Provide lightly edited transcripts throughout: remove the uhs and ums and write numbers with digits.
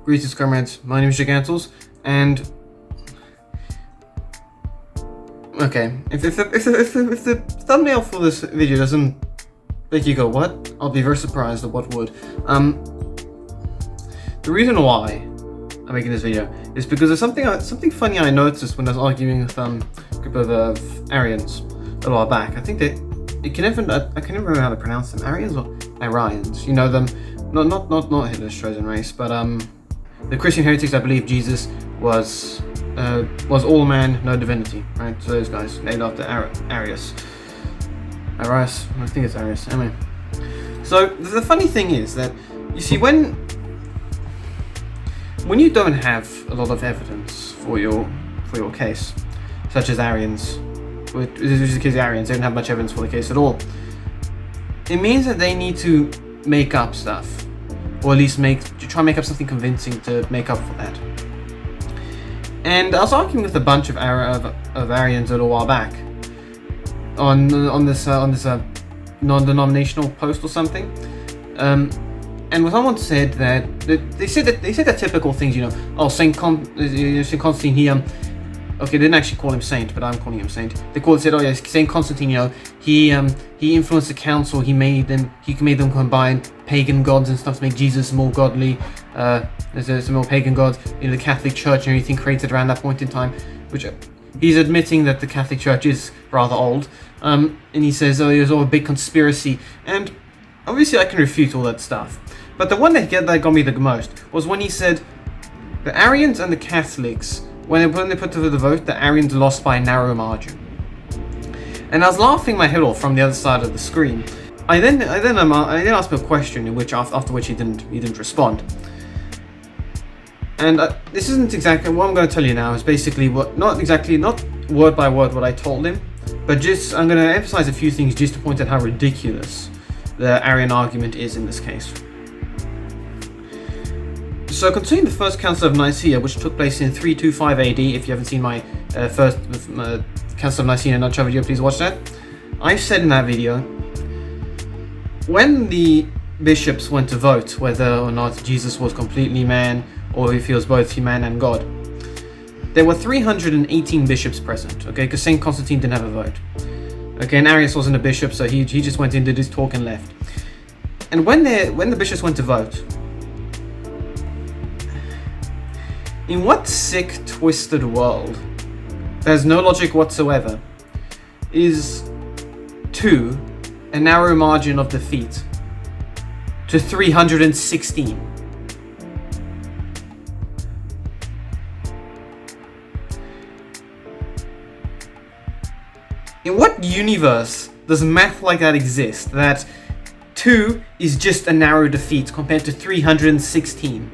Greetings, comrades. My name is Gigantals, and okay, if the thumbnail for this video doesn't make you go what, I'll be very surprised at what would. The reason why I'm making this video is because there's something funny I noticed when I was arguing with a group of Arians a while back. I think I can never remember how to pronounce them. Arians or Arians? You know them. Not Hitler's chosen race, but the Christian heretics that believe Jesus was all man, no divinity, right? So those guys, named after Arius. Arius, I think it's Arius. Anyway, so the funny thing is that you see when you don't have a lot of evidence for your case, such as Arians, which is the case of Arians, they don't have much evidence for the case at all. It means that they need to make up stuff, or at least try and make up something convincing to make up for that. And I was arguing with a bunch of Arians a little while back on this non-denominational post or something, and someone said that they said that typical things, Saint Constantine, he okay, they didn't actually call him saint, but I'm calling him saint. They said, oh yes, Saint Constantine, he influenced the council. He made them combine pagan gods and stuff to make Jesus more godly. There's some more pagan gods in the Catholic Church and everything created around that point in time, which he's admitting that the Catholic Church is rather old. And he says, oh, it was all a big conspiracy. And obviously I can refute all that stuff. But the one that got me the most was when he said the Arians and the Catholics, when they put to the vote, the Arians lost by a narrow margin. And I was laughing my head off from the other side of the screen. I then asked him a question in which after which he didn't respond. And this isn't exactly what I'm going to tell you now. Is basically not word by word what I told him, but just I'm going to emphasize a few things just to point out how ridiculous the Arian argument is in this case. So concerning the First Council of Nicaea, which took place in 325 AD, if you haven't seen my first Council of Nicaea in a nutshell video, please watch that. I said in that video, when the bishops went to vote whether or not Jesus was completely man or if he was both man and God, there were 318 bishops present, okay, because St. Constantine didn't have a vote. Okay, and Arius wasn't a bishop, so he just went in, did his talk and left. And when the bishops went to vote, in what sick, twisted world, there's no logic whatsoever, is 2 a narrow margin of defeat to 316? In what universe does math like that exist, that 2 is just a narrow defeat compared to 316?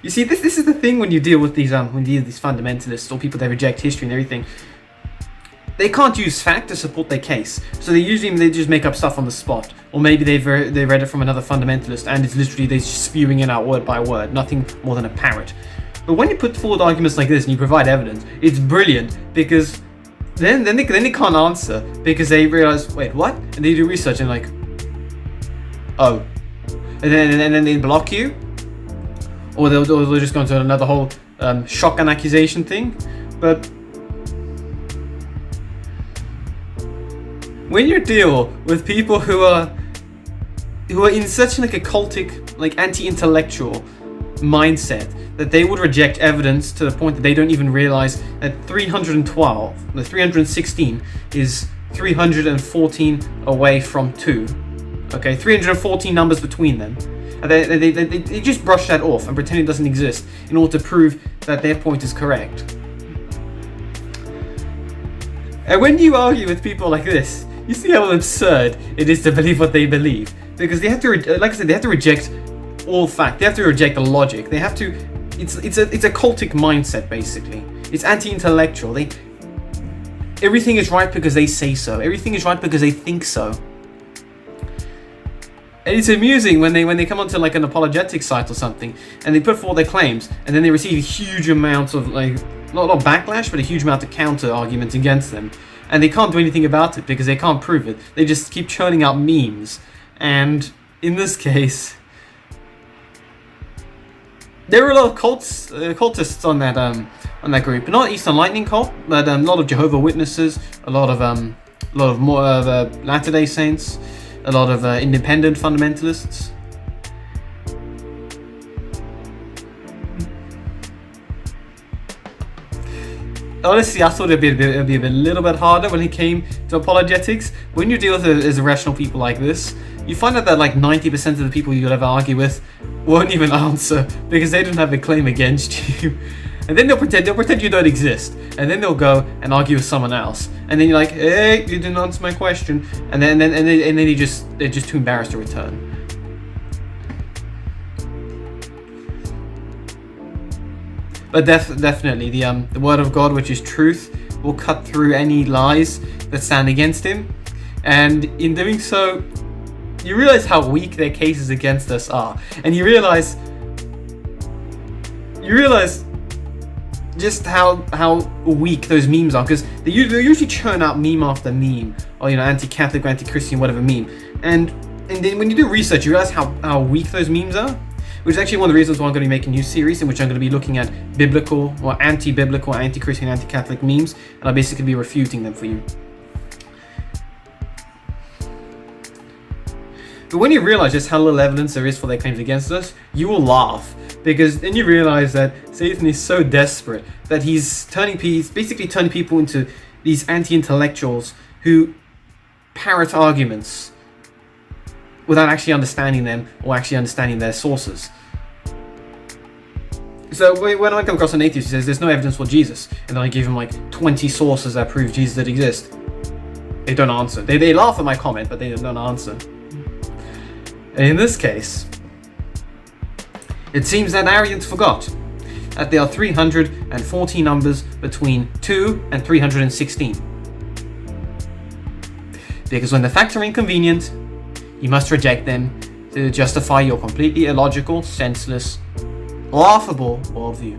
You see, this is the thing when you deal with these fundamentalists or people that reject history and everything. They can't use fact to support their case, so they just make up stuff on the spot, or maybe they read it from another fundamentalist and it's literally they're spewing it out word by word, nothing more than a parrot. But when you put forward arguments like this and you provide evidence, it's brilliant, because then they can't answer because they realize, wait, what? And they do research and like, oh, and then they block you. Or they'll just go into another whole shock and accusation thing. But when you deal with people who are in such like a cultic, like anti-intellectual mindset that they would reject evidence to the point that they don't even realize that 316 is 314 away from 2. Okay, 314 numbers between them. And they just brush that off and pretend it doesn't exist in order to prove that their point is correct. And when you argue with people like this, you see how absurd it is to believe what they believe. Because they have to, like I said, they have to reject all fact. They have to reject the logic. They have to. It's a cultic mindset basically. It's anti-intellectual. Everything is right because they say so. Everything is right because they think so. And it's amusing when they come onto like an apologetic site or something and they put forward their claims and then they receive huge amounts of like not backlash but a huge amount of counter arguments against them. And they can't do anything about it because they can't prove it. They just keep churning out memes. And in this case, there were a lot of cultists on that group. Not Eastern Lightning cult, but a lot of Jehovah's Witnesses, a lot of more Latter-day Saints, a lot of independent fundamentalists. Honestly, I thought it'd be a little bit harder when it came to apologetics. When you deal with irrational people like this, you find out that like 90% of the people you'll ever argue with won't even answer because they don't have a claim against you. And then they'll pretend you don't exist. And then they'll go and argue with someone else. And then you're like, hey, you didn't answer my question. And then they're just too embarrassed to return. But definitely, the word of God, which is truth, will cut through any lies that stand against him. And in doing so, you realize how weak their cases against us are. And you realize just how weak those memes are. Because they usually churn out meme after meme. Or, anti-Catholic, anti-Christian, whatever meme. And then when you do research, you realize how weak those memes are. Which is actually one of the reasons why I'm going to be making a new series in which I'm going to be looking at biblical or anti-biblical, anti-Christian, anti-Catholic memes, and I'll basically be refuting them for you. But when you realize just how little evidence there is for their claims against us, you will laugh, because then you realize that Satan is so desperate that he's basically turning people into these anti-intellectuals who parrot arguments without actually understanding them or actually understanding their sources. So when I come across an atheist who says there's no evidence for Jesus, and then I give him like 20 sources that prove Jesus did exist, they don't answer. They laugh at my comment, but they don't answer. And in this case, it seems that Arians forgot that there are 340 numbers between 2 and 316. Because when the facts are inconvenient, you must reject them to justify your completely illogical, senseless, laughable worldview.